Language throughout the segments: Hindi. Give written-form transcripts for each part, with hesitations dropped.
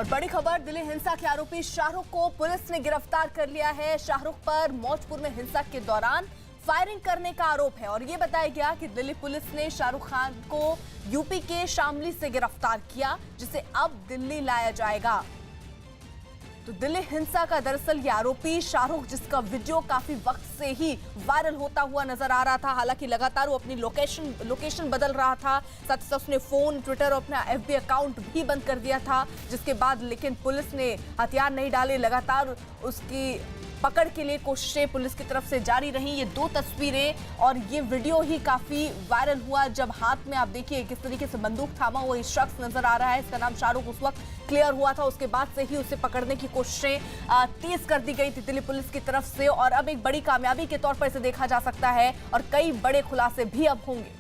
और बड़ी खबर, दिल्ली हिंसा के आरोपी शाहरुख को पुलिस ने गिरफ्तार कर लिया है। शाहरुख पर मौजपुर में हिंसा के दौरान फायरिंग करने का आरोप है और ये बताया गया कि दिल्ली पुलिस ने शाहरुख खान को यूपी के शामली से गिरफ्तार किया, जिसे अब दिल्ली लाया जाएगा। तो दिल्ली हिंसा का दरअसल ये आरोपी शाहरुख, जिसका वीडियो काफी वक्त से ही वायरल होता हुआ नजर आ रहा था। हालांकि लगातार वो अपनी लोकेशन बदल रहा था, साथ ही साथ उसने फोन, ट्विटर और अपना एफबी अकाउंट भी बंद कर दिया था, जिसके बाद लेकिन पुलिस ने हथियार नहीं डाले। लगातार उसकी पकड़ के लिए कोशिशें पुलिस की तरफ से जारी रही। ये दो तस्वीरें और ये वीडियो ही काफी वायरल हुआ, जब हाथ में आप देखिए किस तरीके से बंदूक थामा हुआ ये शख्स नजर आ रहा है। इसका नाम शाहरुख उस वक्त क्लियर हुआ था। उसके बाद से ही उसे पकड़ने की कोशिशें तेज कर दी गई थी दिल्ली पुलिस की तरफ से, और अब एक बड़ी कामयाबी के तौर पर इसे देखा जा सकता है और कई बड़े खुलासे भी अब होंगे।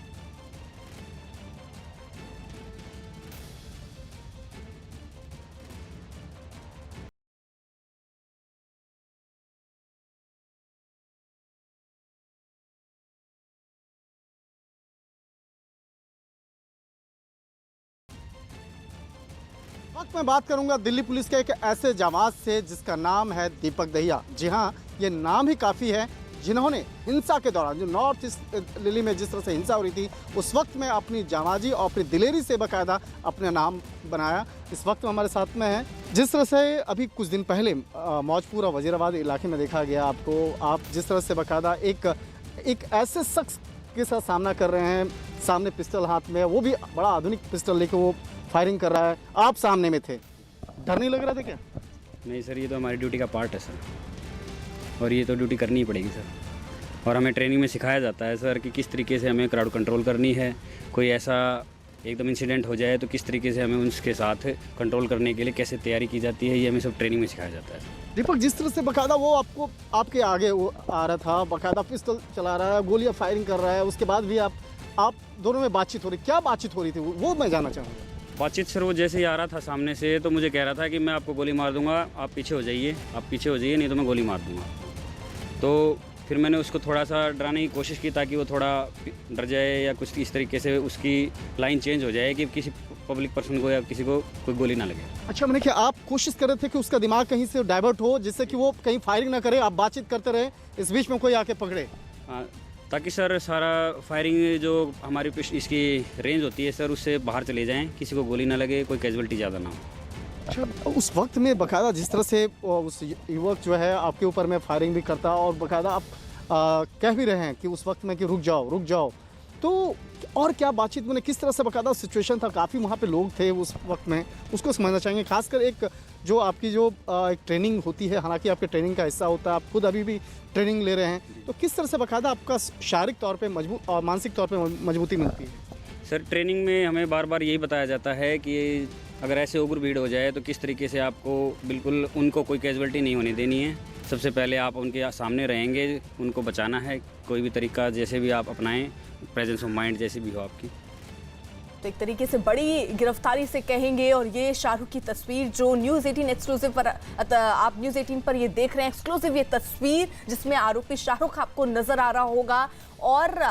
वक्त मैं बात करूंगा दिल्ली पुलिस के एक ऐसे जाबाज से जिसका नाम है दीपक दहिया। जी हाँ, ये नाम ही काफ़ी है, जिन्होंने हिंसा के दौरान जो नॉर्थ ईस्ट दिल्ली में जिस तरह से हिंसा हो रही थी, उस वक्त में अपनी जाबाजी और अपनी दिलेरी से बाकायदा अपना नाम बनाया। इस वक्त हमारे साथ में है। जिस तरह से अभी कुछ दिन पहले मौजपुर और वजीराबाद इलाके में देखा गया आपको, आप जिस तरह से बाकायदा एक ऐसे शख्स के साथ सामना कर रहे हैं, सामने पिस्टल हाथ में, वो भी बड़ा आधुनिक पिस्टल लेके वो फायरिंग कर रहा है, आप सामने में थे, डर नहीं लग रहा था क्या? नहीं सर, ये तो हमारी ड्यूटी का पार्ट है सर, और ये तो ड्यूटी करनी ही पड़ेगी सर। और हमें ट्रेनिंग में सिखाया जाता है सर कि किस तरीके से हमें क्राउड कंट्रोल करनी है। कोई ऐसा एकदम इंसिडेंट हो जाए तो किस तरीके से हमें उसके साथ कंट्रोल करने के लिए कैसे तैयारी की जाती है, ये हमें सब ट्रेनिंग में सिखाया जाता है। दीपक, जिस तरह से बाकायदा वो आपके आगे वो आ रहा था, बाकायदा पिस्टल चला रहा है, गोलियां फायरिंग कर रहा है, उसके बाद भी आप दोनों में बातचीत हो रही, क्या बातचीत हो रही थी वो मैं जानना चाहूँगा। बातचीत सर, वो जैसे ही आ रहा था सामने से तो मुझे कह रहा था कि मैं आपको गोली मार दूंगा, आप पीछे हो जाइए, नहीं तो मैं गोली मार दूंगा। तो फिर मैंने उसको थोड़ा सा डराने की कोशिश की ताकि वो थोड़ा डर जाए या कुछ इस तरीके से उसकी लाइन चेंज हो जाए कि किसी पब्लिक पर्सन को या किसी को कोई गोली ना लगे। अच्छा, मैंने क्या आप कोशिश कर रहे थे कि उसका दिमाग कहीं से डाइवर्ट हो, जिससे कि वो कहीं फायरिंग ना करे, आप बातचीत करते रहे, इस बीच में कोई आके पकड़े? हाँ, ताकि सर सारा फायरिंग जो हमारी इसकी रेंज होती है सर, उससे बाहर चले जाएं, किसी को गोली ना लगे, कोई कैजुअलिटी ज़्यादा ना हो। अच्छा, उस वक्त में बाकायदा जिस तरह से उस युवक जो है आपके ऊपर में फायरिंग भी करता और बाकायदा आप कह भी रहे हैं कि उस वक्त में कि रुक जाओ, तो और क्या बातचीत में किस तरह से बाकायदा सिचुएशन था? काफ़ी वहाँ पे लोग थे उस वक्त में, उसको समझना चाहेंगे। खासकर एक जो आपकी एक ट्रेनिंग होती है, हालांकि आपके ट्रेनिंग का हिस्सा होता है, आप खुद अभी भी ट्रेनिंग ले रहे हैं, तो किस तरह से बाकायदा आपका शारीरिक तौर पे मजबूत और मानसिक तौर पे मजबूती मिलती है? सर, ट्रेनिंग में हमें बार बार यही बताया जाता है कि अगर ऐसे उग्र भीड़ हो जाए तो किस तरीके से आपको बिल्कुल उनको कोई कैजुअलिटी नहीं होने देनी है। सबसे पहले आप उनके सामने रहेंगे, उनको बचाना है, कोई भी तरीका जैसे भी आप अपनाएं, प्रेजेंस ऑफ माइंड जैसी भी हो आपकी। तो एक तरीके से बड़ी गिरफ्तारी से कहेंगे। और ये शाहरुख की तस्वीर जो न्यूज़ 18 एक्सक्लूसिव पर आप न्यूज़ 18 पर ये देख रहे हैं, एक्सक्लूसिव ये तस्वीर जिसमें आरोपी शाहरुख आपको नजर आ रहा होगा। और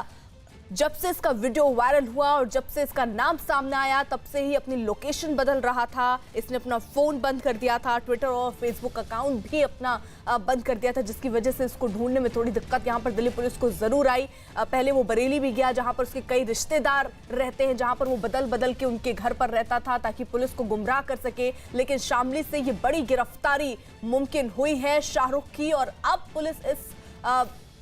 जब से इसका वीडियो वायरल हुआ और जब से इसका नाम सामने आया, तब से ही अपनी लोकेशन बदल रहा था। इसने अपना फ़ोन बंद कर दिया था, ट्विटर और फेसबुक अकाउंट भी अपना बंद कर दिया था, जिसकी वजह से इसको ढूंढने में थोड़ी दिक्कत यहाँ पर दिल्ली पुलिस को ज़रूर आई। पहले वो बरेली भी गया, जहाँ पर उसके कई रिश्तेदार रहते हैं, जहाँ पर वो बदल के उनके घर पर रहता था ताकि पुलिस को गुमराह कर सके। लेकिन शामली से ये बड़ी गिरफ्तारी मुमकिन हुई है शाहरुख की, और अब पुलिस इस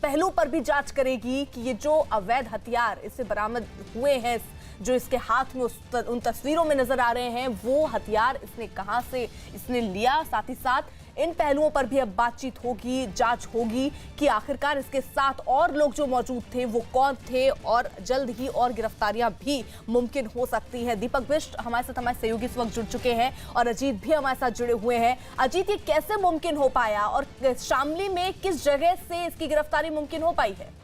पहलू पर भी जांच करेगी कि ये जो अवैध हथियार इससे बरामद हुए हैं, जो इसके हाथ में उन तस्वीरों में नजर आ रहे हैं, वो हथियार इसने कहां से इसने लिया। साथ ही साथ इन पहलुओं पर भी अब बातचीत होगी, जांच होगी कि आखिरकार इसके साथ और लोग जो मौजूद थे वो कौन थे, और जल्द ही और गिरफ्तारियां भी मुमकिन हो सकती हैं। दीपक बिष्ट हमारे साथ, हमारे सहयोगी इस वक्त जुड़ चुके हैं, और अजीत भी हमारे साथ जुड़े हुए हैं। अजीत, ये कैसे मुमकिन हो पाया और शामली में किस जगह से इसकी गिरफ्तारी मुमकिन हो पाई है?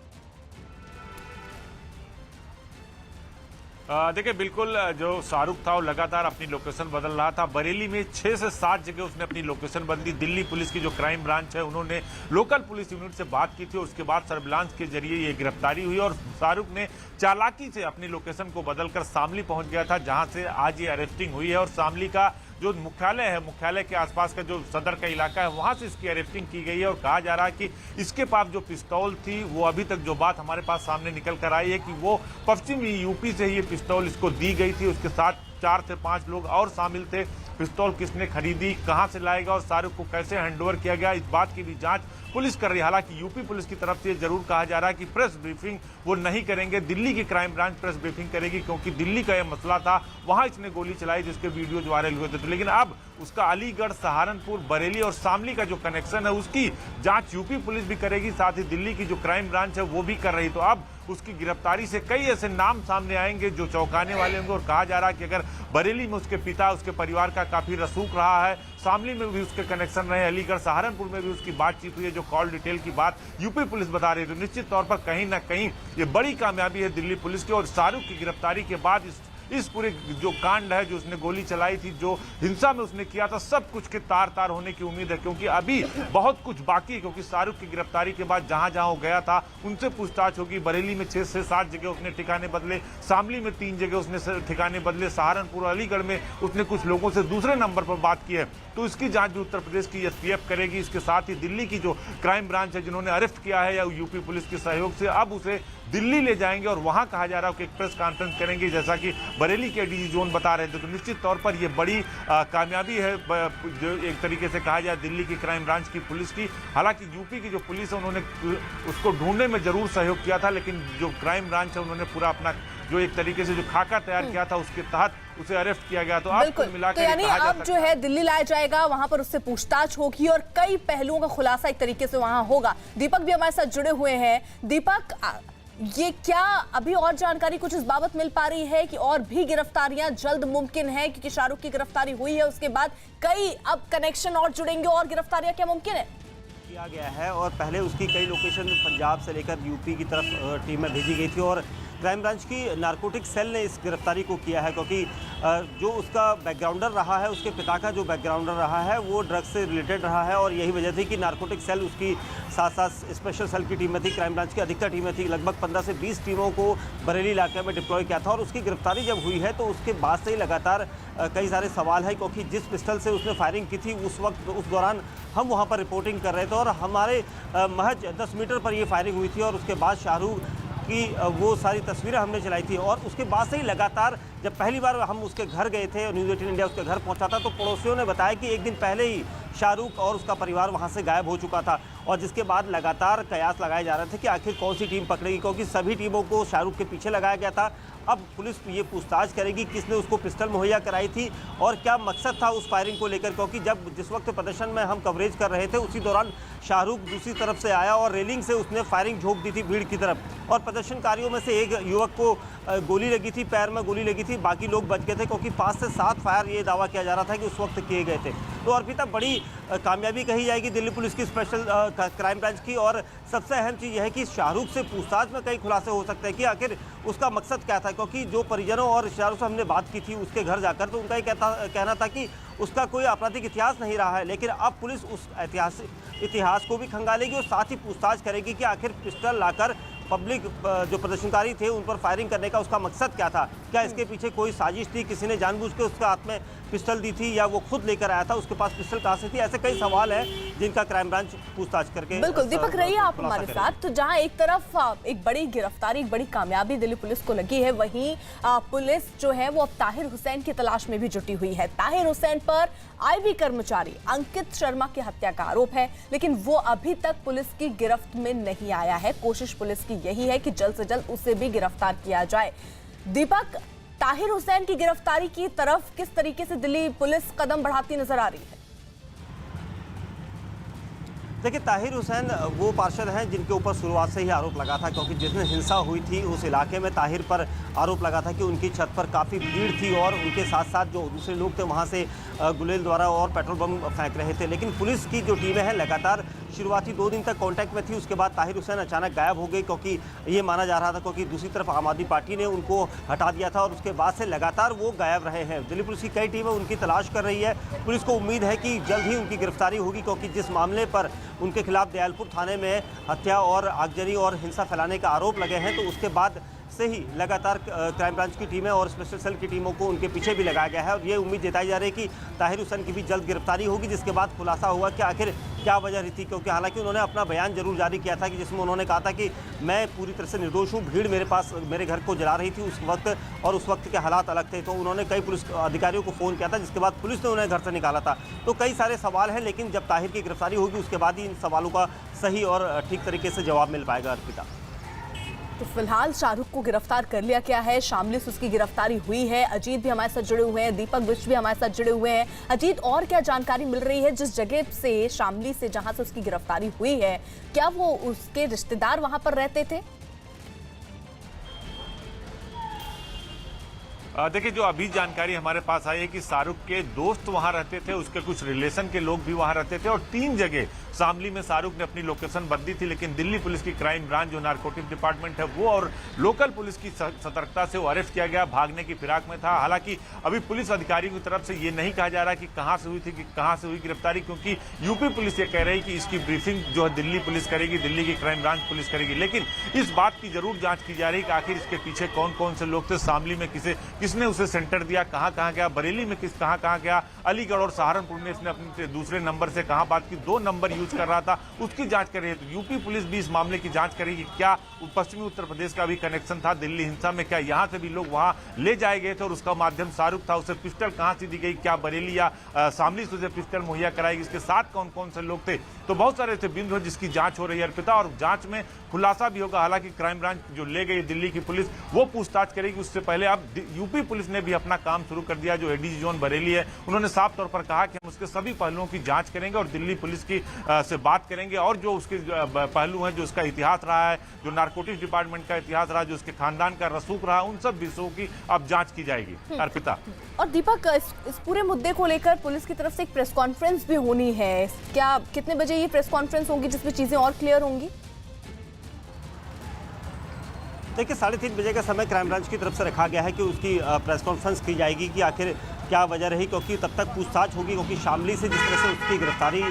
देखिए, बिल्कुल जो शाहरुख था वो लगातार अपनी लोकेशन बदल रहा था। बरेली में 6 से 7 जगह उसने अपनी लोकेशन बदली। दिल्ली पुलिस की जो क्राइम ब्रांच है, उन्होंने लोकल पुलिस यूनिट से बात की थी, उसके बाद सर्विलांस के जरिए ये गिरफ्तारी हुई और शाहरुख ने चालाकी से अपनी लोकेशन को बदलकर शामली पहुंच गया था, जहां से आज ये अरेस्टिंग हुई है। और शामली का जो मुख्यालय है, मुख्यालय के आसपास का जो सदर का इलाका है, वहां से इसकी अरेस्टिंग की गई है। और कहा जा रहा है कि इसके पास जो पिस्तौल थी, वो अभी तक जो बात हमारे पास सामने निकल कर आई है कि वो पश्चिमी यूपी से ही ये पिस्तौल इसको दी गई थी। उसके साथ 4 से 5 लोग और शामिल थे। पिस्तौल किसने खरीदी, कहां से लाएगा और शाहरुख को कैसे हैंडओवर किया गया, इस बात की भी जांच पुलिस कर रही है। हालांकि यूपी पुलिस की तरफ से जरूर कहा जा रहा है कि प्रेस ब्रीफिंग वो नहीं करेंगे, दिल्ली की क्राइम ब्रांच प्रेस ब्रीफिंग करेगी, क्योंकि दिल्ली का यह मसला था, वहां इसने गोली चलाई जिसके वीडियो वायरल हुए थे। तो लेकिन अब उसका अलीगढ़, सहारनपुर, बरेली और शामली का जो कनेक्शन है उसकी जांच यूपी पुलिस भी करेगी, साथ ही दिल्ली की जो क्राइम ब्रांच है वो भी कर रही। तो अब उसकी गिरफ्तारी से कई ऐसे नाम सामने आएंगे जो चौंकाने वाले होंगे। और कहा जा रहा है कि अगर बरेली में उसके पिता, उसके परिवार का काफी रसूख रहा है, शामली में भी उसके कनेक्शन रहे, अलीगढ़, सहारनपुर में भी उसकी बातचीत हुई है, जो कॉल डिटेल की बात यूपी पुलिस बता रही है। तो निश्चित तौर पर कहीं ना कहीं ये बड़ी कामयाबी है दिल्ली पुलिस की। और शाहरुख की गिरफ्तारी के बाद इस पूरे जो कांड है, जो उसने गोली चलाई थी, जो हिंसा में उसने किया था, सब कुछ के तार तार होने की उम्मीद है, क्योंकि अभी बहुत कुछ बाकी है। क्योंकि शाहरुख की गिरफ्तारी के बाद जहां जहां वो गया था उनसे पूछताछ होगी। बरेली में 6 से 7 जगह उसने ठिकाने बदले, शामली में 3 जगह उसने ठिकाने बदले, सहारनपुर, अलीगढ़ में उसने कुछ लोगों से दूसरे नंबर पर बात की है। तो इसकी जांच भी उत्तर प्रदेश की एसटीएफ करेगी। इसके साथ ही दिल्ली की जो क्राइम ब्रांच है, जिन्होंने अरेस्ट किया है या यूपी पुलिस के सहयोग से, अब उसे दिल्ली ले जाएंगे और वहां कहा जा रहा है कि एक प्रेस कॉन्फ्रेंस करेंगे, जैसा कि बरेली के डीजी जोन बता रहे थे। तो निश्चित तौर पर यह बड़ी कामयाबी है, जो एक तरीके से कहा जाए दिल्ली की क्राइम ब्रांच की पुलिस की। हालांकि यूपी की जो पुलिस है उन्होंने उसको ढूंढने में जरूर सहयोग किया था, लेकिन जो क्राइम ब्रांच है उन्होंने पूरा अपना जो एक तरीके से जो खाका तैयार किया था उसके तहत उसे अरेस्ट किया गया। तो बिल्कुल, तो यानी अब जो है दिल्ली लाया जाएगा, वहां पर उससे पूछताछ होगी और कई पहलुओं का खुलासा एक तरीके से वहां होगा। दीपक भी हमारे साथ जुड़े हुए हैं। दीपक, ये क्या अभी और जानकारी कुछ इस बाबत मिल पा रही है कि और भी गिरफ्तारियां जल्द मुमकिन है? क्योंकि शाहरुख की गिरफ्तारी हुई है, उसके बाद कई अब कनेक्शन और जुड़ेंगे और गिरफ्तारियां क्या मुमकिन है? किया गया है और पहले उसकी कई लोकेशन पंजाब से लेकर यूपी की तरफ टीमें भेजी गई थी और क्राइम ब्रांच की नारकोटिक सेल ने इस गिरफ्तारी को किया है, क्योंकि जो उसका बैकग्राउंडर रहा है, उसके पिता का जो बैकग्राउंडर रहा है वो ड्रग्स से रिलेटेड रहा है और यही वजह थी कि नारकोटिक सेल उसकी साथ साथ स्पेशल सेल की टीमें थी, क्राइम ब्रांच की अधिकतर टीमें थी, लगभग 15 से 20 टीमों को बरेली इलाके में डिप्लॉय किया था। और उसकी गिरफ्तारी जब हुई है तो उसके बाद से ही लगातार कई सारे सवाल है, क्योंकि जिस पिस्टल से उसने फायरिंग की थी उस वक्त, उस दौरान हम वहाँ पर रिपोर्टिंग कर रहे थे और हमारे महज 10 मीटर पर ये फायरिंग हुई थी और उसके बाद शाहरुख की वो सारी तस्वीरें हमने चलाई थी। और उसके बाद से ही लगातार जब पहली बार हम उसके घर गए थे, न्यूज़ 18 इंडिया उसके घर पहुंचा था, तो पड़ोसियों ने बताया कि एक दिन पहले ही शाहरुख और उसका परिवार वहां से गायब हो चुका था। और जिसके बाद लगातार कयास लगाए जा रहे थे कि आखिर कौन सी टीम पकड़ेगी, क्योंकि सभी टीमों को शाहरुख के पीछे लगाया गया था। अब पुलिस ये पूछताछ करेगी किसने उसको पिस्टल मुहैया कराई थी और क्या मकसद था उस फायरिंग को लेकर, क्योंकि जब जिस वक्त प्रदर्शन में हम कवरेज कर रहे थे उसी दौरान शाहरुख दूसरी तरफ से आया और रेलिंग से उसने फायरिंग झोंक दी थी भीड़ की तरफ और प्रदर्शनकारियों में से एक युवक को गोली लगी थी, पैर में गोली लगी थी, बाकी लोग बच गए थे, क्योंकि 5 से 7 फायर ये दावा किया जा रहा था कि उस वक्त किए गए थे। तो अर्पिता, बड़ी कामयाबी कही जाएगी दिल्ली पुलिस की स्पेशल क्राइम ब्रांच की। और सबसे अहम चीज़ यह है कि शाहरुख से पूछताछ में कई खुलासे हो सकते हैं कि आखिर उसका मकसद क्या था, क्योंकि जो परिजनों और शाहरुख से हमने बात की थी उसके घर जाकर, तो उनका ये कहना था कि उसका कोई आपराधिक इतिहास नहीं रहा है। लेकिन अब पुलिस उस इतिहास को भी खंगालेगी और साथ ही पूछताछ करेगी कि आखिर पिस्टल लाकर पब्लिक जो प्रदर्शनकारी थे उन पर फायरिंग करने का उसका मकसद क्या था, क्या इसके पीछे कोई साजिश थी, किसी ने जानबूझ के उसके हाथ में पिस्टल दी थी या वो खुद लेकर आया था, उसके पास पिस्टल कहां से थी। ऐसे कई सवाल हैं जिनका क्राइम ब्रांच पूछताछ करके। बिल्कुल दीपक, रहिए आप हमारे साथ। तो जहां एक तरफ एक बड़ी गिरफ्तारी, एक बड़ी कामयाबी दिल्ली पुलिस को लगी है, वहीं पुलिस जो है वो अब ताहिर हुसैन की तलाश में भी जुटी हुई है। ताहिर हुसैन पर आईबी कर्मचारी अंकित शर्मा की हत्या का आरोप है, लेकिन वो अभी तक पुलिस की गिरफ्त में नहीं आया है। कोशिश पुलिस की यही है कि जल्द से जल्द उसे भी गिरफ्तार किया जाए। दीपक, ताहिर हुसैन की गिरफ्तारी की तरफ किस तरीके से दिल्ली पुलिस कदम बढ़ाती नजर आ रही है? देखिए, ताहिर हुसैन वो पार्षद हैं जिनके ऊपर शुरुआत से ही आरोप लगा था, क्योंकि जिस दिन हिंसा हुई थी उस इलाके में ताहिर पर आरोप लगा था कि उनकी छत पर काफ़ी भीड़ थी और उनके साथ साथ जो दूसरे लोग थे वहाँ से गुलेल द्वारा और पेट्रोल बम फेंक रहे थे। लेकिन पुलिस की जो टीमें हैं लगातार शुरुआती 2 दिन तक कांटेक्ट में थी। उसके बाद ताहिर हुसैन अचानक गायब हो गए, क्योंकि ये माना जा रहा था क्योंकि दूसरी तरफ आम आदमी पार्टी ने उनको हटा दिया था और उसके बाद से लगातार वो गायब रहे हैं। दिल्ली पुलिस की कई टीमें उनकी तलाश कर रही है। पुलिस को उम्मीद है कि जल्द ही उनकी गिरफ्तारी होगी, क्योंकि जिस मामले पर उनके खिलाफ दयालपुर थाने में हत्या और आगजनी और हिंसा फैलाने का आरोप लगे हैं, तो उसके बाद से ही लगातार क्राइम ब्रांच की टीमें और स्पेशल सेल की टीमों को उनके पीछे भी लगाया गया है और ये उम्मीद जताई जा रही है कि ताहिर हुसैन की भी जल्द गिरफ्तारी होगी, जिसके बाद खुलासा हुआ कि आखिर क्या वजह रही थी। क्योंकि हालांकि उन्होंने अपना बयान जरूर जारी किया था कि जिसमें उन्होंने कहा था कि मैं पूरी तरह से निर्दोष हूँ, भीड़ मेरे घर को जला रही थी उस वक्त और उस वक्त के हालात अलग थे। तो उन्होंने कई पुलिस अधिकारियों को फ़ोन किया था, जिसके बाद पुलिस ने उन्हें घर से निकाला था। तो कई सारे सवाल हैं, लेकिन जब ताहिर की गिरफ्तारी होगी उसके बाद ही इन सवालों का सही और ठीक तरीके से जवाब मिल पाएगा। अर्पिता, तो फिलहाल शाहरुख को गिरफ्तार कर लिया गया है, शामली से उसकी गिरफ्तारी हुई है। अजीत भी हमारे साथ जुड़े हुए हैं, दीपक बिष्ट भी हमारे साथ जुड़े हुए हैं। अजीत, और क्या जानकारी मिल रही है जिस जगह से शामली से जहां से उसकी गिरफ्तारी हुई है, क्या वो उसके रिश्तेदार वहां पर रहते थे? देखिए, जो अभी जानकारी हमारे पास आई है कि शाहरुख के दोस्त वहां रहते थे, उसके कुछ रिलेशन के लोग भी वहां रहते थे और 3 जगह शामली में शाहरुख ने अपनी लोकेशन बदली थी। लेकिन दिल्ली पुलिस की क्राइम ब्रांच जो नारकोटिक डिपार्टमेंट है वो और लोकल पुलिस की सतर्कता से वो अरेस्ट किया गया, भागने की फिराक में था। हालांकि अभी पुलिस अधिकारियों की तरफ से ये नहीं कहा जा रहा कि कहां से हुई थी, कि कहां से हुई गिरफ्तारी, क्योंकि यूपी पुलिस ये कह रही कि इसकी ब्रीफिंग जो है दिल्ली पुलिस करेगी, दिल्ली की क्राइम ब्रांच पुलिस करेगी। लेकिन इस बात की जरूर जांच की जा रही है कि आखिर इसके पीछे कौन कौन से लोग थे, शामली में किसने उसे सेंटर दिया, कहां गया, बरेली में कहां गया, अलीगढ़ और सहारनपुर में इसने अपने दूसरे नंबर से कहां बात की, 2 नंबर यूज कर रहा था, उसकी जांच कर रही है। तो यूपी पुलिस भी इस मामले की जांच करेगी, क्या पश्चिमी उत्तर प्रदेश का भी कनेक्शन था दिल्ली हिंसा में, क्या यहां से भी लोग वहां ले जाए गए थे और उसका माध्यम शाहरुख था, उसे पिस्टल कहां से दी गई, क्या बरेली या शामली से उसे पिस्टल मुहैया कराएगी, इसके साथ कौन कौन से लोग थे। तो बहुत सारे ऐसे बिंदु है जिसकी जांच हो रही है अर्पिता, और जांच में खुलासा भी होगा। हालांकि क्राइम ब्रांच जो ले गई दिल्ली की पुलिस वो पूछताछ करेगी, उससे पहले अब यूपी पुलिस ने भी अपना काम शुरू कर दिया। जो एडीजी जोन बरेली है उन्होंने साफ तौर पर कहा कि हम उसके सभी पहलुओं की जांच करेंगे और दिल्ली पुलिस की से बात करेंगे और जो उसके पहलू हैं, जो उसका इतिहास रहा है, जो नारकोटिक्स डिपार्टमेंट का इतिहास रहा, जो उसके खानदान का रसूख रहा, उन सब विषयों की अब जांच की जाएगी। अर्पिता और दीपक, इस पूरे मुद्दे को लेकर पुलिस की तरफ से एक प्रेस कॉन्फ्रेंस भी होनी है, क्या कितने बजे ये प्रेस कॉन्फ्रेंस होगी जिसमें चीजें और क्लियर होंगी? देखिए, 3:30 बजे का समय क्राइम ब्रांच की तरफ से रखा गया है कि उसकी प्रेस कॉन्फ्रेंस की जाएगी कि आखिर क्या वजह रही, क्योंकि तब तक पूछताछ होगी। क्योंकि शामली से जिस तरह से उसकी गिरफ्तारी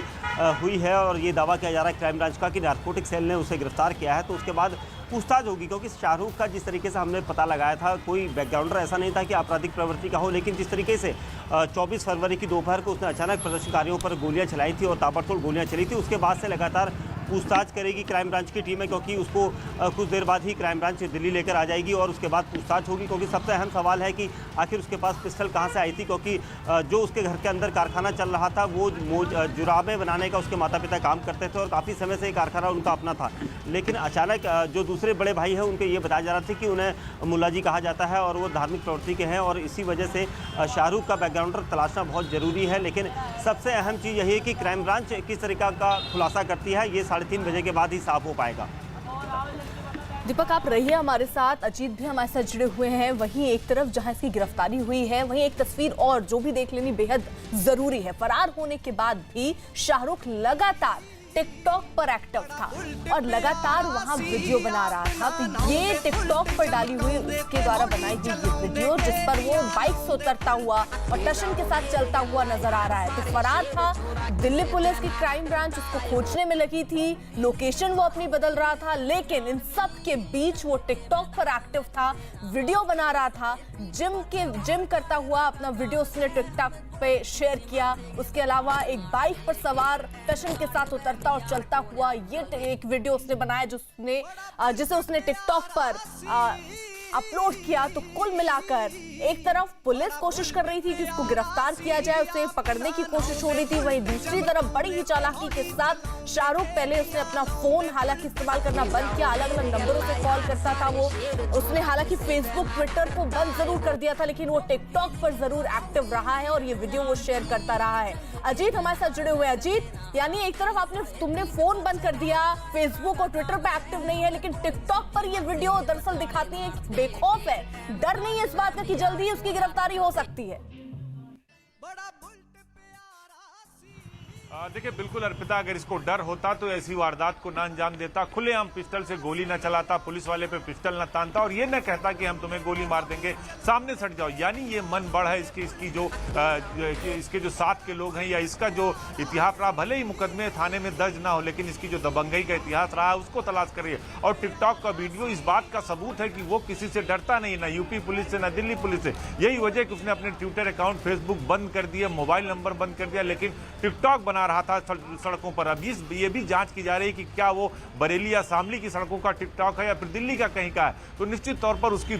हुई है और ये दावा किया जा रहा है क्राइम ब्रांच का कि नारकोटिक सेल ने उसे गिरफ्तार किया है, तो उसके बाद पूछताछ होगी। क्योंकि शाहरुख का जिस तरीके से हमने पता लगाया था, कोई बैकग्राउंडर ऐसा नहीं था कि आपराधिक प्रवृत्ति का हो, लेकिन जिस तरीके से 24 फरवरी की दोपहर को उसने अचानक प्रदर्शनकारियों पर गोलियां चलाई थी और ताबड़तोड़ गोलियां चली थी, उसके बाद से लगातार पूछताछ करेगी क्राइम ब्रांच की टीम है। क्योंकि उसको कुछ देर बाद ही क्राइम ब्रांच दिल्ली लेकर आ जाएगी और उसके बाद पूछताछ होगी। क्योंकि सबसे अहम सवाल है कि आखिर उसके पास पिस्टल कहां से आई थी, क्योंकि जो उसके घर के अंदर कारखाना चल रहा था वो जुराबें बनाने का उसके माता पिता काम करते थे और काफ़ी समय से ये कारखाना उनका अपना था। लेकिन अचानक जो दूसरे बड़े भाई हैं उनके ये बताया जा रहा था कि उन्हें मुल्ला जी कहा जाता है और वो धार्मिक प्रवृत्ति के हैं और इसी वजह से शाहरुख का बैकग्राउंडर तलाशना बहुत ज़रूरी है। लेकिन सबसे अहम चीज़ यही है कि क्राइम ब्रांच किस तरीका का खुलासा करती है, ये 3:30 बजे के बाद ही साफ हो पाएगा। दीपक, आप रहिए हमारे साथ, अजीत भी हमारे साथ जुड़े हुए हैं। वहीं एक तरफ जहां इसकी गिरफ्तारी हुई है, वहीं एक तस्वीर और जो भी देख लेनी बेहद जरूरी है। फरार होने के बाद भी शाहरुख लगातार टिकटॉक पर एक्टिव था और लगातार वहां वीडियो बना रहा था। तो ये टिकटॉक पर डाली हुई उसके द्वारा बनाई गई ये वीडियो, जिस पर वो बाइक से उतरता हुआ और टशन के साथ चलता हुआ नजर आ रहा है। तो फरार था, दिल्ली पुलिस की क्राइम ब्रांच उसको खोजने में लगी थी, लोकेशन वो अपनी बदल रहा था, लेकिन इन सब के बीच वो टिकटॉक पर एक्टिव था, वीडियो बना रहा था। जिम करता हुआ अपना वीडियो उसने टिकटॉक पे शेयर किया। उसके अलावा एक बाइक पर सवार टशन के साथ उतरता और चलता हुआ ये एक वीडियो उसने बनाया जिसे उसने टिकटॉक पर अपलोड किया। तो कुल मिलाकर एक तरफ पुलिस कोशिश कर रही थी कि उसको गिरफ्तार किया जाए, उसे पकड़ने की कोशिश हो रही थी, वहीं दूसरी तरफ बड़ी ही चालाकी के साथ शाहरुख पहले उसने अपना फोन हालांकि इस्तेमाल करना बंद किया, अलग अलग नंबरों से कॉल करता था वो। उसने हालांकि फेसबुक ट्विटर को बंद जरूर कर दिया था, लेकिन वो टिकटॉक पर जरूर एक्टिव रहा है और ये वीडियो वो शेयर करता रहा है। अजीत हमारे साथ जुड़े हुए। अजीत, यानी एक तरफ तुमने फोन बंद कर दिया, फेसबुक और ट्विटर पर एक्टिव नहीं है, लेकिन टिकटॉक पर ये वीडियो दरअसल दिखाती है बेखौफ है, डर नहीं है इस बात का कि जल्दी उसकी गिरफ्तारी हो सकती है। देखिए बिल्कुल अर्पिता, अगर इसको डर होता तो ऐसी वारदात को ना अंजाम देता, खुलेआम पिस्टल से गोली न चलाता, पुलिस वाले पे पिस्टल न तानता और ये न कहता कि हम तुम्हें गोली मार देंगे, सामने सट जाओ। यानी ये मन बढ़ है इसके जो साथ के लोग हैं या इसका जो इतिहास रहा, भले ही मुकदमे थाने में दर्ज ना हो, लेकिन इसकी जो दबंगई का इतिहास रहा है उसको तलाश करिए। और टिकटॉक का वीडियो इस बात का सबूत है कि वो किसी से डरता नहीं, ना यूपी पुलिस से, ना दिल्ली पुलिस से। यही वजह कि उसने अपने ट्विटर अकाउंट, फेसबुक बंद कर दिया, मोबाइल नंबर बंद कर दिया, लेकिन टिकटॉक बना रहा था सड़कों पर। अब ये भी जांच की जा रही है कि क्या वो बरेली या शामली की सड़कों का टिकटॉक है या फिर दिल्ली का कहीं का है। तो निश्चित तौर पर उसके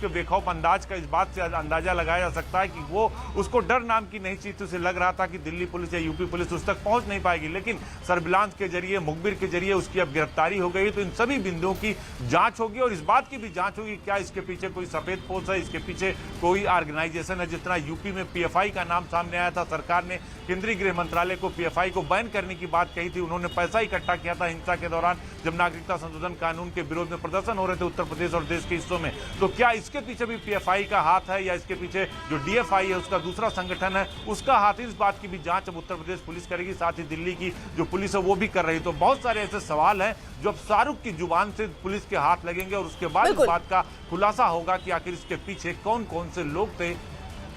बेखौफ अंदाज का इस बात से अंदाजा लगाया जा सकता है कि वो उसको डर नाम की नहीं चीज से लग रहा था कि दिल्ली पुलिस या यूपी पुलिस उस तक पहुंच नहीं पाएगी, लेकिन सर्विलांस के जरिए, मुखबिर के जरिए उसकी अब गिरफ्तारी हो गई। तो इन सभी बिंदुओं की जांच होगी और इस बात की भी जांच होगी क्या इसके पीछे कोई सफेद पोश है, इसके पीछे कोई ऑर्गेनाइजेशन है। जिस तरह यूपी में पीएफआई का नाम सामने आया था, सरकार ने केंद्रीय गृह मंत्रालय को पीएफआई को बैन करने की बात कही थी, उन्होंने पैसा इकट्ठा किया था हिंसा के दौरान जब नागरिकता संशोधन कानून के विरोध में प्रदर्शन हो रहे थे उत्तर प्रदेश और देश के हिस्सों में। तो क्या इसके पीछे भी पीएफआई का हाथ है या इसके पीछे जो डीएफआई है उसका दूसरा संगठन है उसका हाथ? इस बात की भी जांच अब उत्तर प्रदेश पुलिस करेगी, साथ ही दिल्ली की जो पुलिस है वो भी कर रही। तो बहुत सारे ऐसे सवाल हैं जो अब शाहरुख की जुबान से पुलिस के हाथ लगेंगे और उसके बाद इस बात का खुलासा होगा कि आखिर इसके पीछे कौन कौन से लोग थे।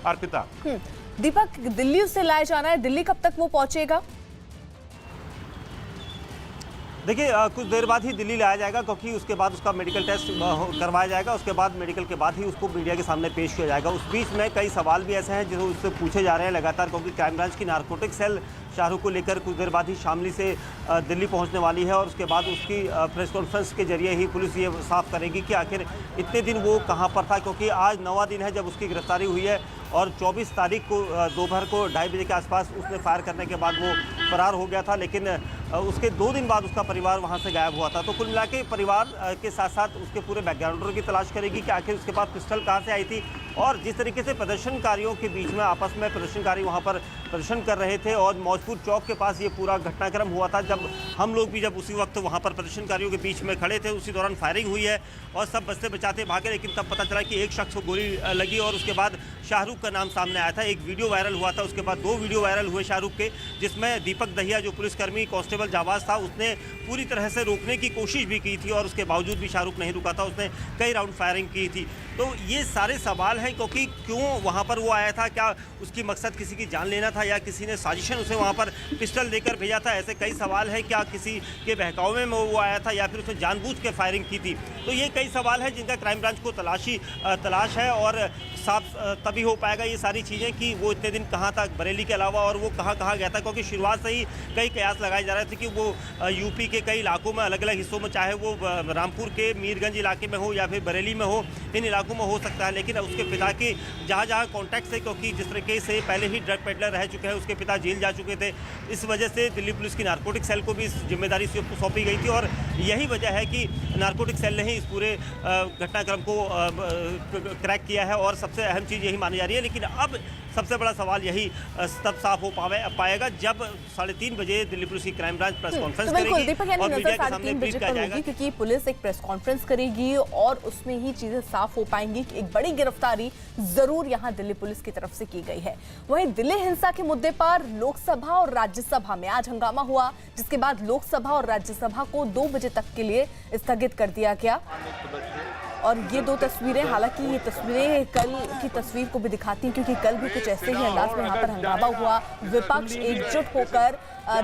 अर्पिता। दीपक, दिल्ली उसे लाया जाना है, दिल्ली कब तक वो पहुंचेगा? देखिए कुछ देर बाद ही दिल्ली लाया जाएगा, क्योंकि उसके बाद उसका मेडिकल टेस्ट करवाया जाएगा, उसके बाद मेडिकल के बाद ही उसको मीडिया के सामने पेश किया जाएगा। उस बीच में कई सवाल भी ऐसे हैं जो उससे पूछे जा रहे हैं लगातार, क्योंकि क्राइम ब्रांच की नारकोटिक सेल शाहरुख को लेकर कुछ देर बाद ही शामली से दिल्ली पहुंचने वाली है और उसके बाद उसकी प्रेस कॉन्फ्रेंस के जरिए ही पुलिस ये साफ करेगी कि आखिर इतने दिन वो कहां पर था, क्योंकि आज 9वां दिन है जब उसकी गिरफ्तारी हुई है और 24 तारीख को दोपहर को 2:30 बजे के आसपास उसने फायर करने के बाद वो फरार हो गया था, लेकिन उसके 2 दिन बाद उसका परिवार वहां से गायब हुआ था। तो कुल मिला के परिवार के साथ साथ उसके पूरे बैकग्राउंडर की तलाश करेगी कि आखिर उसके पास पिस्टल कहाँ से आई थी। और जिस तरीके से प्रदर्शनकारियों के बीच में आपस में प्रदर्शनकारी वहाँ पर प्रदर्शन कर रहे थे और मौजपुर चौक के पास ये पूरा घटनाक्रम हुआ था, जब हम लोग भी जब उसी वक्त वहाँ पर प्रदर्शनकारियों के बीच में खड़े थे, उसी दौरान फायरिंग हुई है और सब बचते बचाते भागे, लेकिन तब पता चला कि एक शख्स को गोली लगी और उसके बाद शाहरुख का नाम सामने आया था। एक वीडियो वायरल हुआ था, उसके बाद 2 वीडियो वायरल हुए शाहरुख के, जिसमें दीपक दहिया जो पुलिसकर्मी कांस्टेबल जाबाज था उसने पूरी तरह से रोकने की कोशिश भी की थी और उसके बावजूद भी शाहरुख नहीं रुका था, उसने कई राउंड फायरिंग की थी। तो ये सारे सवाल हैं, क्योंकि क्यों वहाँ पर वो आया था, क्या उसकी मकसद किसी की जान लेना था या किसी ने साजिशन उसे वहाँ पर पिस्टल देकर भेजा था, ऐसे कई सवाल हैं। क्या किसी के बहकावे में वो आया था या फिर उसने जानबूझ के फायरिंग की थी? तो ये कई सवाल हैं जिनका क्राइम ब्रांच को तलाश है और साफ तभी हो पाएगा ये सारी चीज़ें कि वो इतने दिन कहाँ था बरेली के अलावा और वो कहाँ गया था, क्योंकि शुरुआत से ही कई कयास लगाए जा रहे थे कि वो यूपी के कई इलाकों में, अलग अलग हिस्सों में, चाहे वो रामपुर के मीरगंज इलाके में हो या फिर बरेली में हो, इन इलाकों में हो सकता है, लेकिन उसके पिता के जहाँ कॉन्टैक्ट है, क्योंकि जिस तरीके से पहले ही ड्रग पेडलर रह चुके हैं, उसके पिता जेल जा चुके थे, इस वजह से दिल्ली पुलिस की नारकोटिक सेल को भी इस जिम्मेदारी सौंपी गई थी और यही वजह है कि नारकोटिक सेल ने ही इस पूरे घटनाक्रम को क्रैक किया है और सबसे अहम चीज़ यही मानी जा रही है। लेकिन अब सबसे बड़ा सवाल यही तब साफ हो पाएगा जब 3:30 बजे दिल्ली पुलिस की क्राइम ब्रांच प्रेस कॉन्फ्रेंस करेगी दीपक, और मीडिया के सामने 3:30 बजे पर होगी, क्योंकि पुलिस एक प्रेस कॉन्फ्रेंस करेगी और उसमें ही चीजें साफ हो पाएंगी कि एक बड़ी गिरफ्तारी जरूर यहां दिल्ली पुलिस की तरफ से की गई है। वहीं दिल्ली हिंसा के मुद्दे पर लोकसभा और राज्यसभा में आज हंगामा हुआ, जिसके बाद लोकसभा और राज्यसभा को 2 बजे तक के लिए स्थगित कर दिया गया। और ये 2 तस्वीरें, हालांकि ये तस्वीरें कल की तस्वीर को भी दिखाती हैं, क्योंकि कल भी कुछ ऐसे ही अंदाज में यहाँ पर हंगामा हुआ। विपक्ष एकजुट होकर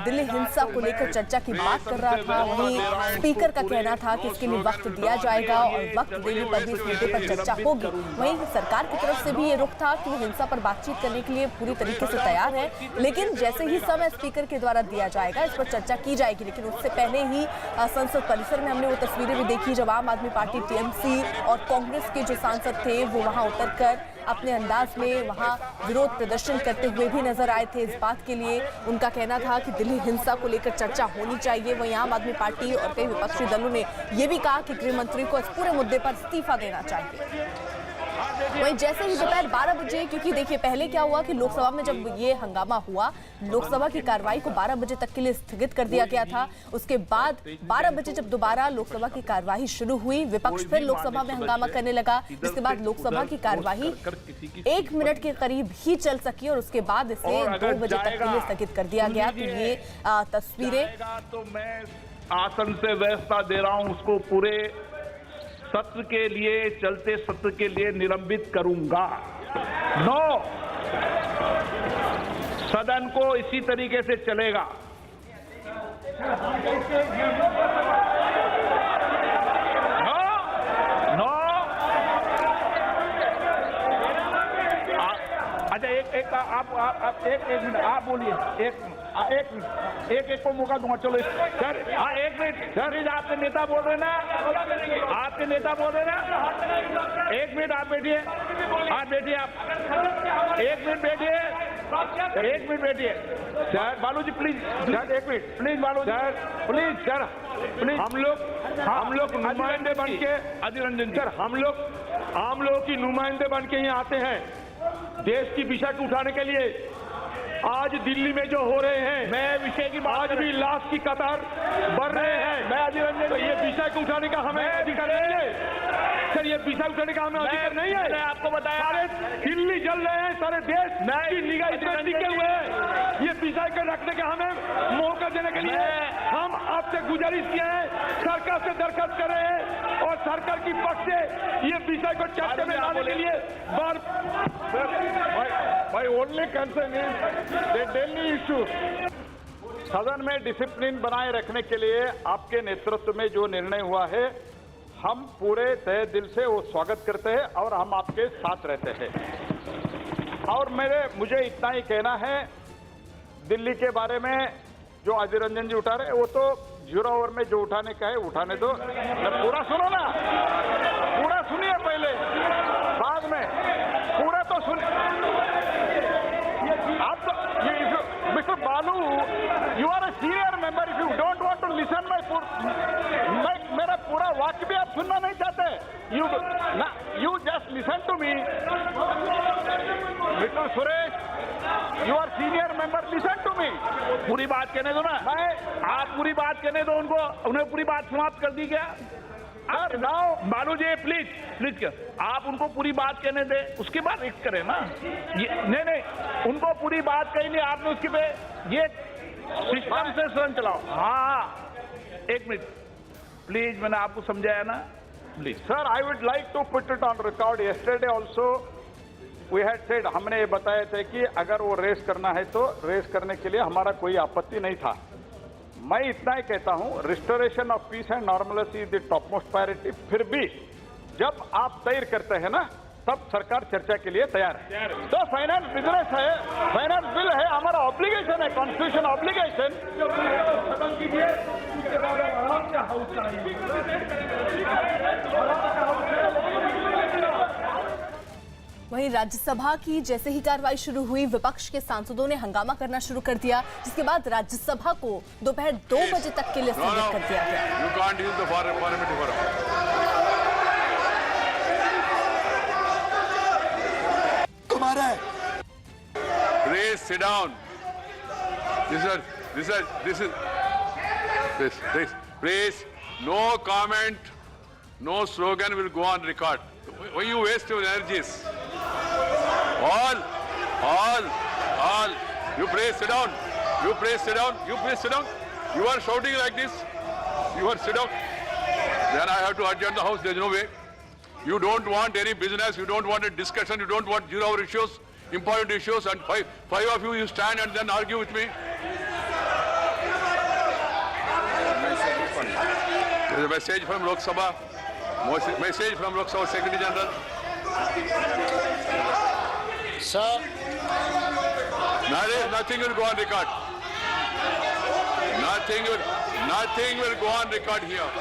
दिल्ली हिंसा को लेकर चर्चा की बात कर रहा था। वहीं स्पीकर का कहना था कि इसके लिए वक्त दिया जाएगा और वक्त देने पर भी इस मुद्दे पर चर्चा होगी। वहीं सरकार की तरफ से भी ये रुख था कि वो हिंसा पर बातचीत करने के लिए पूरी तरीके से तैयार है, लेकिन जैसे ही समय स्पीकर के द्वारा दिया जाएगा इस पर चर्चा की जाएगी। लेकिन उससे पहले ही संसद परिसर में हमने वो तस्वीरें भी देखी जब आम आदमी पार्टी, टीएमसी और कांग्रेस के जो सांसद थे वो वहां उतरकर अपने अंदाज में वहां विरोध प्रदर्शन करते हुए भी नजर आए थे। इस बात के लिए उनका कहना था कि दिल्ली हिंसा को लेकर चर्चा होनी चाहिए। वहीं आम आदमी पार्टी और कई विपक्षी दलों ने यह भी कहा कि गृह मंत्री को इस पूरे मुद्दे पर इस्तीफा देना चाहिए। वहीं जैसे ही दोपहर 12 बजे, क्योंकि देखिए पहले क्या हुआ कि लोकसभा में जब ये हंगामा हुआ, लोकसभा की कार्रवाई को 12 बजे तक के लिए स्थगित कर दिया गया था। उसके बाद 12 बजे जब दोबारा लोकसभा की कार्यवाही शुरू हुई, विपक्ष फिर लोकसभा में हंगामा करने लगा, जिसके बाद लोकसभा की कार्यवाही 1 मिनट के करीब ही चल सकी और उसके बाद इसे 2 बजे तक के लिए स्थगित कर दिया गया। तो ये तस्वीरें, तो मैं आसन से व्यवस्था दे रहा हूं, उसको पूरे सत्र के लिए, चलते सत्र के लिए निलंबित करूंगा। 9 सदन को इसी तरीके से चलेगा। अच्छा एक मिनट आप बोलिए, एक को मौका दूंगा। चलो सर, हाँ 1 मिनट सर, आपके नेता बोल रहे ना, आपके नेता बोल रहे ना, 1 मिनट आप बैठिए, आप बैठिए, आप 1 मिनट बैठिए, 1 मिनट बैठिए सर। बालू जी प्लीज सर, 1 मिनट प्लीज बालू सर, प्लीज सर, प्लीज। हम लोग नुमाइंदे बन के, अधीर रंजन सर, हम लोग की नुमाइंदे बन के यहाँ आते हैं देश की विषय को उठाने के लिए। आज दिल्ली में जो हो रहे हैं, मैं विषय की बात, आज भी लाश की कतार बढ़ रहे हैं। मैं अधीर रंजन, तो ये विषय को उठाने का हमें अधिकार नहीं है सर, ये विषय उठाने का हमें अधिकार नहीं है। मैं आपको बताया, सारे दिल्ली जल रहे हैं, सारे देश की निगाह इसमें टिके हुए हैं। ये विषय को रखने का हमें मौका देने के लिए हम आपसे गुजारिश किए हैं, सरकार से दरखास्त कर रहे हैं और सरकार की पक्ष से ये विषय को चर्चा में लाने के लिए भाई only concern is Delhi issue. सदन में डिसिप्लिन बनाए रखने के लिए आपके नेतृत्व में जो निर्णय हुआ है, हम पूरे तहे दिल से वो स्वागत करते हैं और हम आपके साथ रहते हैं। और मुझे इतना ही कहना है, दिल्ली के बारे में जो अधीर रंजन जी उठा रहे, वो तो 0 ओवर में जो उठाने का है उठाने दो। पूरा सुनो ना, पूरा सुनिए पहले, बाद में पूरा तो सुनिए। आप तो mister Balu, you are a senior member, if you don't want to listen मेरा पूरा वाक्य भी आप सुनना नहीं चाहते, you just listen to me. Mister Suresh, you are senior member, listen to me. पूरी बात कहने दो ना, आप पूरी बात कहने दो उनको, उन्हें पूरी बात समाप्त कर दी क्या? नाउ बालू जी प्लीज आप उनको पूरी बात कहने दें, उसके बाद रिक्स करें ना। नहीं, उनको पूरी बात कही नहीं आपने, उसके पे ये सिस्टम से सदन चलाओ। हाँ 1 मिनट प्लीज, मैंने आपको समझाया ना, please. Sir, I would like to put it on record. Yesterday also we had said, हमने ये बताए थे कि अगर वो रेस करना है तो रेस करने के लिए हमारा कोई आपत्ति नहीं था। मैं इतना ही कहता हूं, restoration of peace and normality is the top most priority. फिर भी जब आप तैयार करते हैं ना, तब सरकार चर्चा के लिए तैयार है। तो फाइनेंस बिजनेस है, फाइनेंस बिल है, हमारा ऑब्लिगेशन है, कॉन्स्टिट्यूशन ऑब्लिगेशन। वहीं राज्यसभा की जैसे ही कार्रवाई शुरू हुई, विपक्ष के सांसदों ने हंगामा करना शुरू कर दिया, जिसके बाद राज्यसभा को दोपहर 2 बजे तक के लिए स्थगित कर दिया गया। You can't use the parliamentary forum. तुम्हारा Please sit down. Please, no comment, no slogan will go on record. Why you waste your energies? All, you please sit down. You please sit down. You are shouting like this. You are sit down. Then I have to adjourn the house. There's no way. You don't want any business. You don't want a discussion. You don't want 0 hour issues, important issues, and five of you stand and then argue with me. There's a message from Lok Sabha. Message from Lok Sabha Secretary General. Sir. Nothing will go on record. Nothing will go on record here.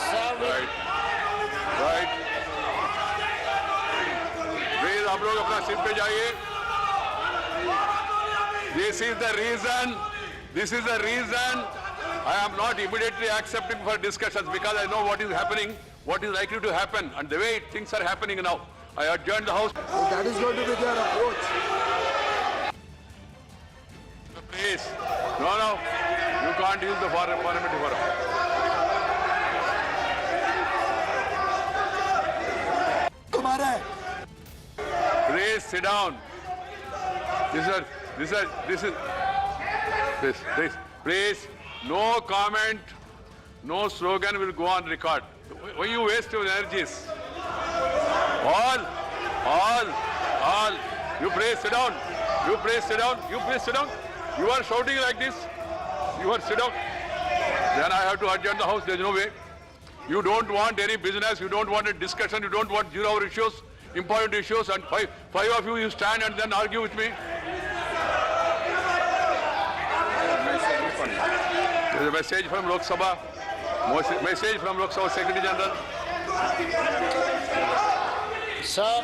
Sir, आप लोग अपना सीट पे जाइए। This is the reason I am not immediately accepting for discussions, because I know what is happening, what is likely to happen, and the way things are happening now. I adjourn the House. That is going to be their approach. Please, no, you can't use the parliamentary forum. Please sit down. This is. Please. No comment, no slogan will go on record. Why you waste your energies? All. You please sit down. You please sit down. You are shouting like this. You are sit down. Then I have to adjourn the House. There is no way. You don't want any business. You don't want a discussion. You don't want 0 hour issues, important issues, and five of you stand and then argue with me. There is a message from Lok Sabha. Message from Lok Sabha Secretary General. Sir.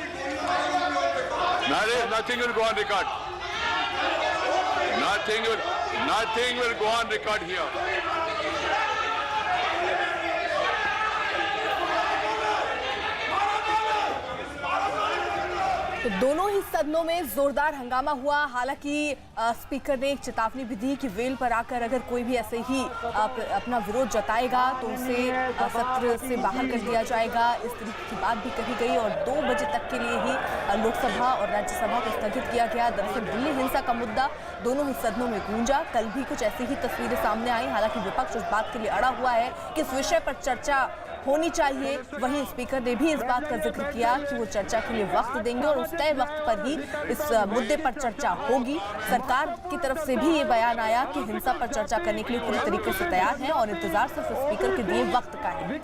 Nothing will go on record. Nothing will go on record here. तो दोनों ही सदनों में जोरदार हंगामा हुआ। हालांकि स्पीकर ने एक चेतावनी भी दी कि वेल पर आकर अगर कोई भी ऐसे ही अपना विरोध जताएगा तो उसे सत्र से बाहर कर दिया जाएगा, इस तरीके की बात भी कही गई और 2 बजे तक के लिए ही लोकसभा और राज्यसभा को स्थगित किया गया। दरअसल दिल्ली हिंसा का मुद्दा दोनों ही सदनों में गूंजा। कल भी कुछ ऐसी ही तस्वीरें सामने आई। हालांकि विपक्ष उस बात के लिए अड़ा हुआ है कि इस विषय पर चर्चा होनी चाहिए। वहीं स्पीकर ने भी इस बात का जिक्र किया कि वो चर्चा के लिए वक्त देंगे और उस तय वक्त पर ही इस मुद्दे पर चर्चा होगी। सरकार की तरफ से भी ये बयान आया कि हिंसा पर चर्चा करने के लिए पूरी तरीके से तैयार हैं और इंतजार सिर्फ स्पीकर के दिए वक्त का है।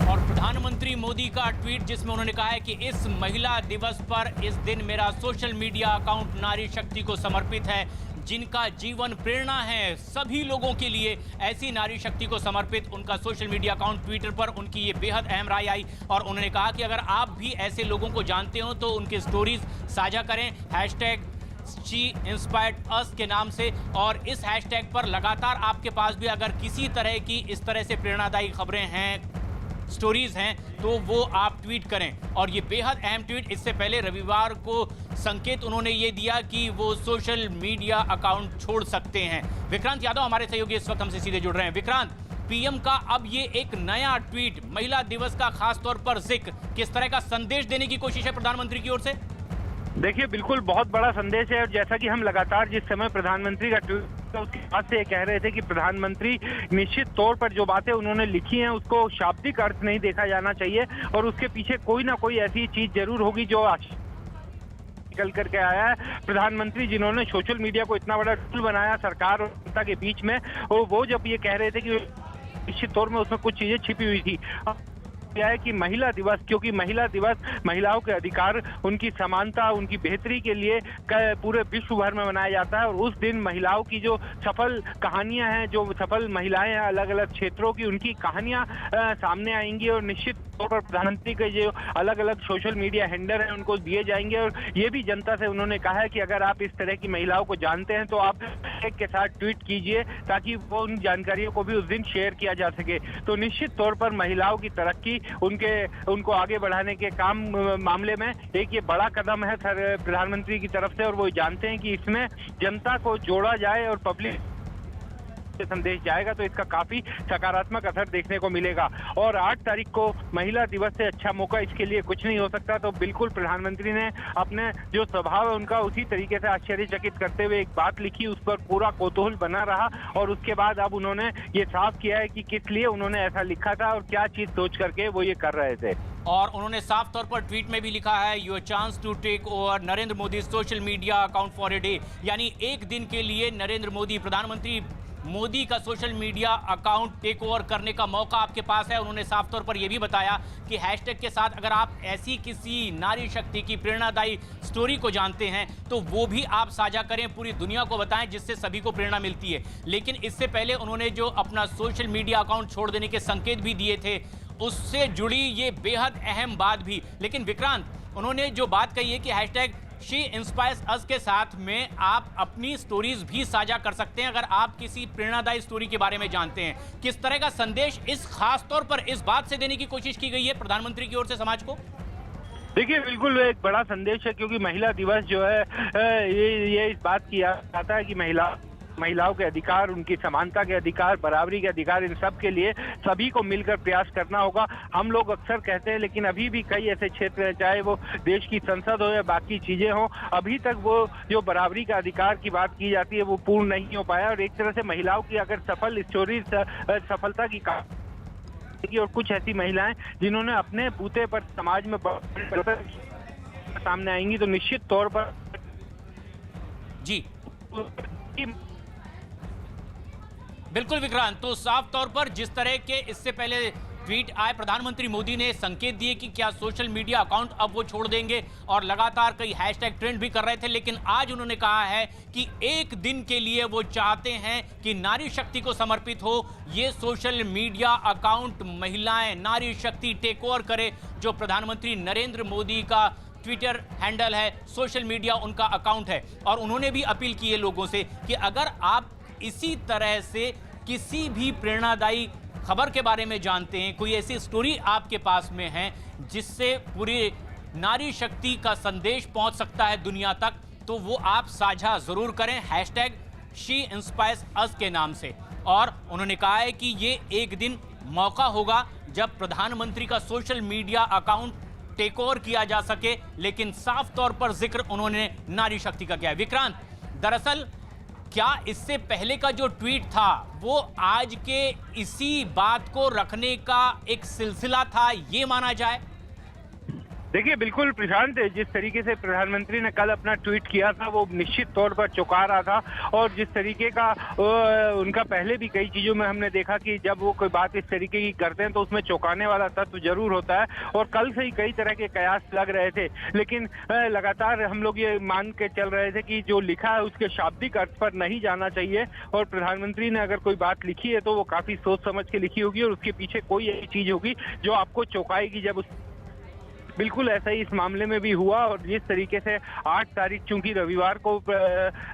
और प्रधानमंत्री मोदी का ट्वीट जिसमें उन्होंने कहा है कि इस महिला दिवस पर इस दिन मेरा सोशल मीडिया अकाउंट नारी शक्ति को समर्पित है, जिनका जीवन प्रेरणा है सभी लोगों के लिए। ऐसी नारी शक्ति को समर्पित उनका सोशल मीडिया अकाउंट ट्विटर पर उनकी ये बेहद अहम राय आई और उन्होंने कहा कि अगर आप भी ऐसे लोगों को जानते हो तो उनके स्टोरीज साझा करें #She Inspired Us के नाम से। और इस हैशटैग पर लगातार आपके पास भी अगर किसी तरह की इस तरह से प्रेरणादायी खबरें हैं, स्टोरीज हैं, तो वो आप ट्वीट करें। और ये बेहद अहम ट्वीट, इससे पहले रविवार को संकेत उन्होंने ये दिया कि वो सोशल मीडिया अकाउंट छोड़ सकते हैं। विक्रांत यादव हमारे सहयोगी इस वक्त हमसे सीधे जुड़ रहे हैं। विक्रांत, पीएम का अब ये एक नया ट्वीट, महिला दिवस का खास तौर पर जिक्र, किस तरह का संदेश देने की कोशिश है प्रधानमंत्री की ओर से? देखिए, बिल्कुल बहुत बड़ा संदेश है। और जैसा कि हम लगातार जिस समय प्रधानमंत्री का ट्वीट उसके बाद से कह रहे थे कि प्रधानमंत्री निश्चित तौर पर जो बातें उन्होंने लिखी हैं उसको शाब्दिक अर्थ नहीं देखा जाना चाहिए और उसके पीछे कोई ना कोई ऐसी चीज जरूर होगी जो निकल करके आया है। प्रधानमंत्री जिन्होंने सोशल मीडिया को इतना बड़ा टूल बनाया सरकार और जनता के बीच में, और वो जब ये कह रहे थे कि निश्चित तौर में उसमें कुछ चीजें छिपी हुई थी। क्या है कि महिला दिवस, क्योंकि महिला दिवस महिलाओं के अधिकार, उनकी समानता, उनकी बेहतरी के लिए पूरे विश्व भर में मनाया जाता है। और उस दिन महिलाओं की जो सफल कहानियां हैं, जो सफल महिलाएं हैं अलग अलग क्षेत्रों की, उनकी कहानियां सामने आएंगी और निश्चित तौर पर प्रधानमंत्री के जो अलग अलग सोशल मीडिया हैंडल हैं उनको दिए जाएंगे। और ये भी जनता से उन्होंने कहा है कि अगर आप इस तरह की महिलाओं को जानते हैं तो आप एक के साथ ट्वीट कीजिए ताकि वो उन जानकारियों को भी उस दिन शेयर किया जा सके। तो निश्चित तौर पर महिलाओं की तरक्की, उनको आगे बढ़ाने के काम मामले में एक ये बड़ा कदम है प्रधानमंत्री की तरफ से। और वो जानते हैं कि इसमें जनता को जोड़ा जाए और पब्लिक संदेश जाएगा तो इसका काफी सकारात्मक असर देखने को मिलेगा। और 8 तारीख को महिला दिवस से अच्छा मौका इसके लिए कुछ नहीं हो सकता। तो बिल्कुल प्रधानमंत्री ने अपने जो स्वभाव है उनका उसी तरीके से आश्चर्यचकित करते हुए एक बात लिखी, उस पर पूरा कौतूहल बना रहा और उसके बाद अब उन्होंने ये साफ किया है कि किस लिए उन्होंने ऐसा लिखा था और क्या चीज सोच करके वो ये कर रहे थे। और उन्होंने साफ तौर पर ट्वीट में भी लिखा है, your chance to take over Narendra Modi social media account for a day, यानी एक दिन के लिए नरेंद्र मोदी प्रधानमंत्री मोदी का social media account take over करने का मौका आपके पास है। उन्होंने साफ तौर पर यह भी बताया कि हैशटैग के साथ अगर आप ऐसी किसी नारी शक्ति की प्रेरणादायी स्टोरी को जानते हैं तो वो भी आप साझा करें, पूरी दुनिया को बताएं, जिससे सभी को प्रेरणा मिलती है। लेकिन इससे पहले उन्होंने जो अपना सोशल मीडिया अकाउंट छोड़ देने के संकेत भी दिए थे, उससे जुड़ी ये बेहद अहम बात भी। लेकिन विक्रांत, उन्होंने जो बात कही है कि हैशटैग शी इंस्पायर्स अस के साथ में आप अपनी स्टोरीज भी साझा कर सकते हैं अगर आप किसी प्रेरणादायी स्टोरी के बारे में जानते हैं। किस तरह का संदेश इस खास तौर पर इस बात से देने की कोशिश की गई है प्रधानमंत्री की ओर से समाज को? देखिए, बिल्कुल एक बड़ा संदेश है, क्योंकि महिला दिवस जो है ये इस बात की आता है कि महिलाओं के अधिकार, उनकी समानता के अधिकार, बराबरी के अधिकार, इन सब के लिए सभी को मिलकर प्रयास करना होगा। हम लोग अक्सर कहते हैं, लेकिन अभी भी कई ऐसे क्षेत्र हैं, चाहे वो देश की संसद हो या बाकी चीजें हो, अभी तक वो जो बराबरी का अधिकार की बात की जाती है वो पूर्ण नहीं हो पाया। और एक तरह से महिलाओं की अगर सफल स्टोरी, सफलता की और कुछ ऐसी महिलाएं जिन्होंने अपने बूते पर समाज में सामने आएंगी तो निश्चित तौर पर जी बिल्कुल विक्रांत, तो साफ तौर पर जिस तरह के इससे पहले ट्वीट आए, प्रधानमंत्री मोदी ने संकेत दिए कि क्या सोशल मीडिया अकाउंट अब वो छोड़ देंगे और लगातार कई हैशटैग ट्रेंड भी कर रहे थे। लेकिन आज उन्होंने कहा है कि एक दिन के लिए वो चाहते हैं कि नारी शक्ति को समर्पित हो ये सोशल मीडिया अकाउंट, महिलाएं, नारी शक्ति टेक ओवर करे। जो प्रधानमंत्री नरेंद्र मोदी का ट्विटर हैंडल है, सोशल मीडिया उनका अकाउंट है। और उन्होंने भी अपील की है लोगों से कि अगर आप इसी तरह से किसी भी प्रेरणादायी खबर के बारे में जानते हैं, कोई ऐसी स्टोरी आपके पास में है जिससे पूरी नारी शक्ति का संदेश पहुंच सकता है दुनिया तक, तो वो आप साझा जरूर करें हैशटैग शी इंस्पायर्स अस के नाम से। और उन्होंने कहा है कि ये एक दिन मौका होगा जब प्रधानमंत्री का social media account take over किया जा सके। लेकिन साफ तौर पर जिक्र उन्होंने नारी शक्ति का किया है। विक्रांत, दरअसल क्या इससे पहले का जो ट्वीट था वो आज के इसी बात को रखने का एक सिलसिला था, ये माना जाए? देखिए, बिल्कुल प्रशांत, जिस तरीके से प्रधानमंत्री ने कल अपना ट्वीट किया था वो निश्चित तौर पर चौंका रहा था। और जिस तरीके का उनका पहले भी कई चीजों में हमने देखा कि जब वो कोई बात इस तरीके की करते हैं तो उसमें चौंकाने वाला तत्व जरूर होता है। और कल से ही कई तरह के कयास लग रहे थे, लेकिन लगातार हम लोग ये मान के चल रहे थे कि जो लिखा है उसके शाब्दिक अर्थ पर नहीं जाना चाहिए। और प्रधानमंत्री ने अगर कोई बात लिखी है तो वो काफी सोच समझ के लिखी होगी और उसके पीछे कोई ऐसी चीज होगी जो आपको चौंकाएगी। जब बिल्कुल ऐसा ही इस मामले में भी हुआ। और जिस तरीके से 8 तारीख चूंकि रविवार को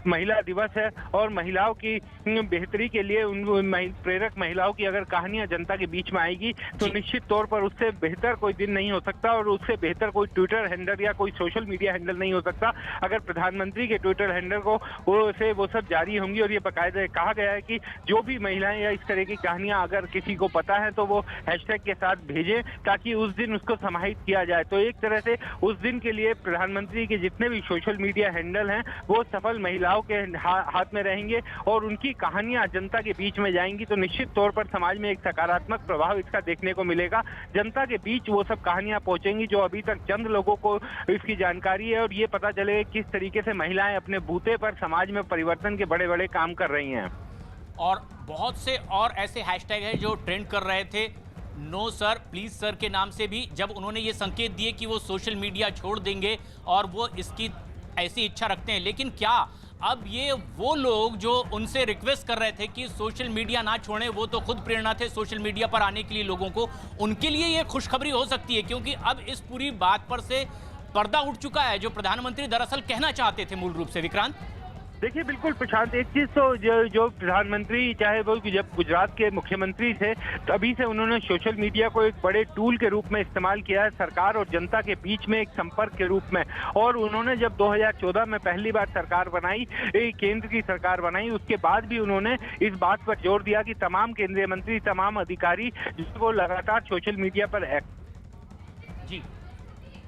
महिला दिवस है और महिलाओं की बेहतरी के लिए उन प्रेरक महिलाओं की अगर कहानियां जनता के बीच में आएगी तो निश्चित तौर पर उससे बेहतर कोई दिन नहीं हो सकता और उससे बेहतर कोई ट्विटर हैंडल या कोई सोशल मीडिया हैंडल नहीं हो सकता। अगर प्रधानमंत्री के ट्विटर हैंडल को वो सब जारी होंगी और ये बाकायदा कहा गया है कि जो भी महिलाएं या इस तरह की कहानियां अगर किसी को पता है तो वो हैशटैग के साथ भेजें ताकि उस दिन उसको समाहित किया जाए। तो एक तरह से उस दिन के लिए प्रधानमंत्री के जितने भी सोशल मीडिया हैंडल हैं वो सफल महिलाओं के हाथ में रहेंगे और उनकी कहानियां जनता के बीच में जाएंगी तो निश्चित तौर पर समाज में एक सकारात्मक प्रभाव इसका देखने को मिलेगा। जनता के बीच वो सब कहानियां पहुंचेंगी जो अभी तक चंद लोगों को इसकी जानकारी है और ये पता चलेगा किस तरीके से महिलाएं अपने बूते पर समाज में परिवर्तन के बड़े बड़े काम कर रही हैं। और बहुत से और ऐसे हैशटैग हैं जो ट्रेंड कर रहे थे, नो सर, प्लीज सर के नाम से भी, जब उन्होंने ये संकेत दिए कि वो सोशल मीडिया छोड़ देंगे और वो इसकी ऐसी इच्छा रखते हैं। लेकिन क्या अब ये वो लोग जो उनसे रिक्वेस्ट कर रहे थे कि सोशल मीडिया ना छोड़ें, वो तो खुद प्रेरणा थे सोशल मीडिया पर आने के लिए लोगों को, उनके लिए ये खुशखबरी हो सकती है? क्योंकि अब इस पूरी बात पर से पर्दा उठ चुका है जो प्रधानमंत्री दरअसल कहना चाहते थे मूल रूप से। विक्रांत, देखिए, बिल्कुल प्रशांत, एक चीज तो जो प्रधानमंत्री चाहे वो जब गुजरात के मुख्यमंत्री थे तभी से उन्होंने सोशल मीडिया को एक बड़े टूल के रूप में इस्तेमाल किया है सरकार और जनता के बीच में एक संपर्क के रूप में। और उन्होंने जब 2014 में पहली बार सरकार बनाई, केंद्र की सरकार बनाई, उसके बाद भी उन्होंने इस बात पर जोर दिया कि तमाम केंद्रीय मंत्री, तमाम अधिकारी जिसको लगातार सोशल मीडिया पर जी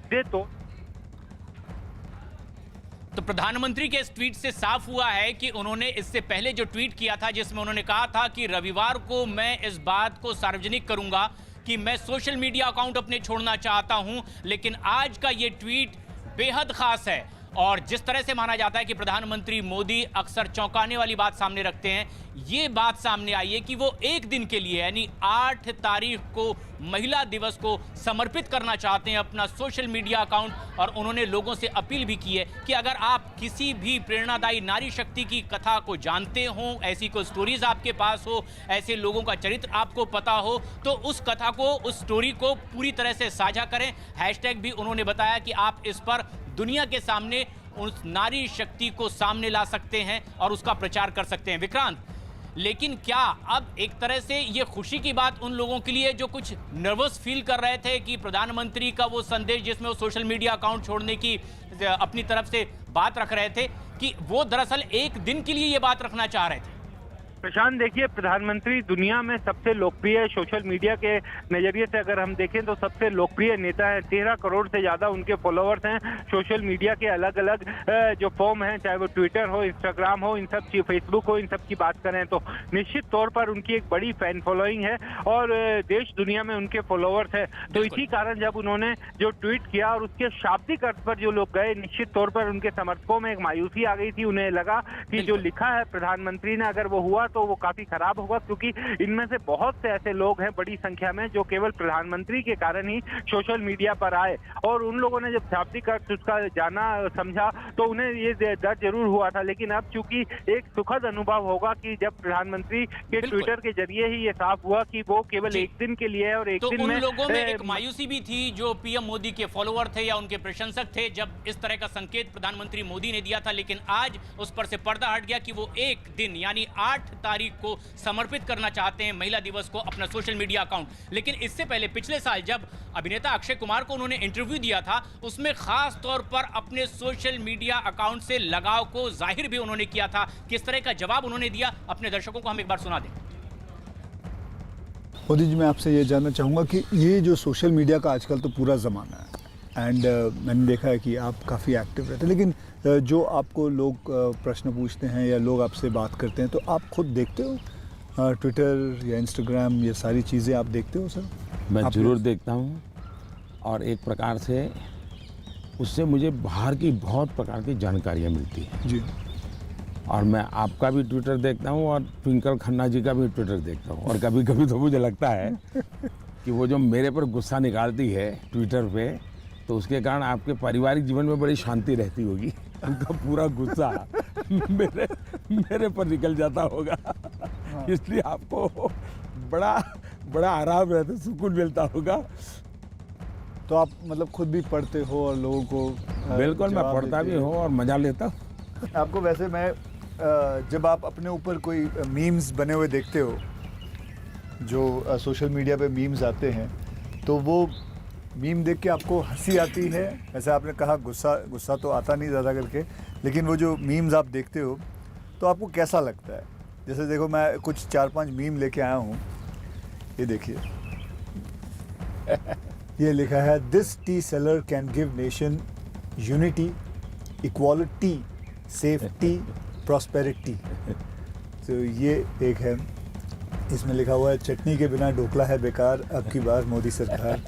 दे तो प्रधानमंत्री के इस ट्वीट से साफ हुआ है कि उन्होंने इससे पहले जो ट्वीट किया था जिसमें उन्होंने कहा था कि रविवार को मैं इस बात को सार्वजनिक करूंगा कि मैं सोशल मीडिया अकाउंट अपने छोड़ना चाहता हूं, लेकिन आज का ये ट्वीट बेहद खास है। और जिस तरह से माना जाता है कि प्रधानमंत्री मोदी अक्सर चौंकाने वाली बात सामने रखते हैं, ये बात सामने आई है कि वो एक दिन के लिए यानी 8 तारीख को महिला दिवस को समर्पित करना चाहते हैं अपना सोशल मीडिया अकाउंट। और उन्होंने लोगों से अपील भी की है कि अगर आप किसी भी प्रेरणादायी नारी शक्ति की कथा को जानते हो, ऐसी कोई स्टोरीज आपके पास हो, ऐसे लोगों का चरित्र आपको पता हो, तो उस कथा को, उस स्टोरी को पूरी तरह से साझा करें। हैशटैग भी उन्होंने बताया कि आप इस पर दुनिया के सामने उस नारी शक्ति को सामने ला सकते हैं और उसका प्रचार कर सकते हैं। विक्रांत, लेकिन क्या अब एक तरह से ये खुशी की बात उन लोगों के लिए जो कुछ नर्वस फील कर रहे थे कि प्रधानमंत्री का वो संदेश जिसमें वो सोशल मीडिया अकाउंट छोड़ने की अपनी तरफ से बात रख रहे थे, कि वो दरअसल एक दिन के लिए ये बात रखना चाह रहे थे? प्रशांत, देखिए, प्रधानमंत्री दुनिया में सबसे लोकप्रिय, सोशल मीडिया के नजरिए से अगर हम देखें तो सबसे लोकप्रिय नेता है। 13 करोड़ से ज्यादा उनके फॉलोअर्स हैं सोशल मीडिया के अलग अलग जो फॉर्म हैं, चाहे वो ट्विटर हो, इंस्टाग्राम हो, इन सब की, फेसबुक हो, इन सब की बात करें तो निश्चित तौर पर उनकी एक बड़ी फैन फॉलोइंग है और देश दुनिया में उनके फॉलोअर्स है। तो इसी कारण जब उन्होंने जो ट्वीट किया और उसके शाब्दिक अर्थ पर जो लोग गए, निश्चित तौर पर उनके समर्थकों में एक मायूसी आ गई थी। उन्हें लगा कि जो लिखा है प्रधानमंत्री ने, अगर वो हुआ तो वो काफी खराब होगा, क्योंकि इनमें से बहुत से ऐसे लोग हैं बड़ी संख्या में जो केवल प्रधानमंत्री के कारण ही सोशल मीडिया पर आए। और उन लोगों ने जब शाब्दिक अर्थ उसका जाना, समझा, तो उन्हें ये डर जरूर हुआ था। लेकिन अब चूंकि एक सुखद अनुभव होगा कि जब प्रधानमंत्री के ट्विटर के जरिए ही ये साफ हुआ कि वो केवल एक दिन के लिए है और एक दिन उन में लोगों में एक मायूसी भी थी जो पीएम मोदी के फॉलोअर थे या उनके प्रशंसक थे, जब इस तरह का संकेत प्रधानमंत्री मोदी ने दिया था। लेकिन आज उस पर से पर्दा हट गया कि वो एक दिन यानी 8 तारीख को समर्पित करना चाहते हैं महिला दिवस को अपना सोशल मीडिया अकाउंट। लेकिन इससे पहले पिछले साल जब अभिनेता अक्षय कुमार को उन्होंने इंटरव्यू दिया था, उसमें खास तौर पर अपने सोशल मीडिया अकाउंट से लगाव को जाहिर भी उन्होंने किया था। किस तरह का जवाब उन्होंने दिया अपने दर्शकों को हम एक बार सुना दें। मोदी जी, मैं आपसे ये जानना चाहूँगा कि ये जो सोशल मीडिया का आजकल तो पूरा ज़माना है एंड मैंने देखा है कि आप काफ़ी एक्टिव रहते हैं, लेकिन जो आपको लोग प्रश्न पूछते हैं या लोग आपसे बात करते हैं, तो आप खुद देखते हो ट्विटर या इंस्टाग्राम, ये सारी चीज़ें आप देखते हो? सर, मैं ज़रूर देखता हूँ और एक प्रकार से उससे मुझे बाहर की बहुत प्रकार की जानकारियाँ मिलती हैं जी। और मैं आपका भी ट्विटर देखता हूँ और ट्विंकल खन्ना जी का भी ट्विटर देखता हूँ। और कभी कभी तो मुझे लगता है कि वो जो मेरे पर गुस्सा निकालती है ट्विटर पे, तो उसके कारण आपके पारिवारिक जीवन में बड़ी शांति रहती होगी। उनका पूरा गुस्सा मेरे पर निकल जाता होगा, इसलिए आपको बड़ा आराम रहता, सुकून मिलता होगा। तो आप मतलब खुद भी पढ़ते हो और लोगों को? बिल्कुल, मैं पढ़ता भी हूँ और मज़ा लेता हूँ। आपको वैसे मैं जब आप अपने ऊपर कोई मीम्स बने हुए देखते हो, जो सोशल मीडिया पे मीम्स आते हैं, तो वो मीम देख के आपको हंसी आती है? ऐसा आपने कहा गुस्सा तो आता नहीं ज़्यादा करके, लेकिन वो जो मीम्स आप देखते हो तो आपको कैसा लगता है? जैसे देखो, मैं कुछ 4-5 मीम लेके आया हूँ, ये देखिए। ये लिखा है, this T seller can give nation unity, equality, safety, prosperity. तो ये एक है। इसमें लिखा हुआ है, चटनी के बिना ढोकला है बेकार, अब की बार मोदी सरकार।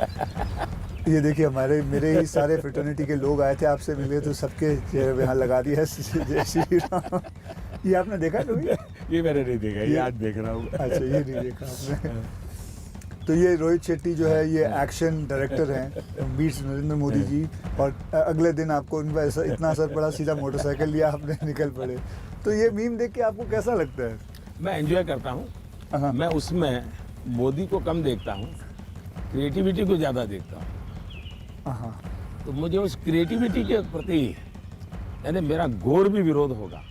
ये देखिए, मेरे ही सारे फ्रेटर्निटी के लोग आए थे, आपसे मिले तो सबके चेहरे पे यहाँ लगा दिया है जय श्री राम। ये आपने देखा कभी? ये मैंने नहीं देखा, ये आज देख रहा हूँ। अच्छा, ये नहीं देखा आपने? तो ये रोहित शेट्टी जो है, ये एक्शन डायरेक्टर हैं, बीट्स नरेंद्र मोदी जी, और अगले दिन आपको उन पर इतना असर पड़ा, सीधा मोटरसाइकिल लिया आपने, निकल पड़े। तो ये मीम देख के आपको कैसा लगता है? मैं एंजॉय करता हूँ। मैं उसमें मोदी को कम देखता हूँ, क्रिएटिविटी को ज़्यादा देखता हूँ। तो मुझे उस क्रिएटिविटी के प्रति, यानी मेरा घोर भी विरोध होगा,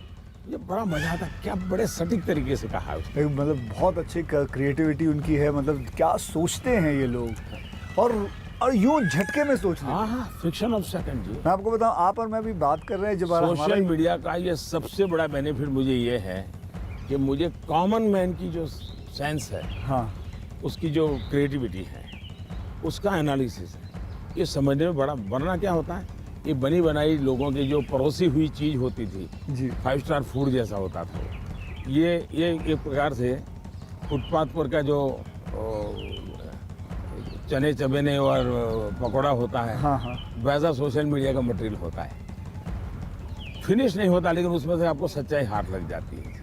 ये बड़ा मजा आता। क्या बड़े सटीक तरीके से कहा है उसने। मतलब बहुत अच्छी क्रिएटिविटी उनकी है, मतलब क्या सोचते हैं ये लोग, और यूं झटके में सोचते हैं। हाँ, फ्रिक्शन ऑफ सेकंड जी। मैं आपको बताऊं, आप और मैं भी बात कर रहे हैं, जब सोशल मीडिया का ये सबसे बड़ा बेनिफिट मुझे ये है कि मुझे कॉमन मैन की जो सेंस है, हाँ, उसकी जो क्रिएटिविटी है, उसका एनालिसिस है, ये समझने में बड़ा, वरना क्या होता है, ये बनी बनाई लोगों की जो परोसी हुई चीज़ होती थी जी, 5 स्टार फूड जैसा होता था, ये एक प्रकार से फुटपाथ पर का जो चने चबेने और पकौड़ा होता है, हाँ, वैसा सोशल मीडिया का मटेरियल होता है। फिनिश नहीं होता, लेकिन उसमें से आपको सच्चाई हाथ लग जाती है।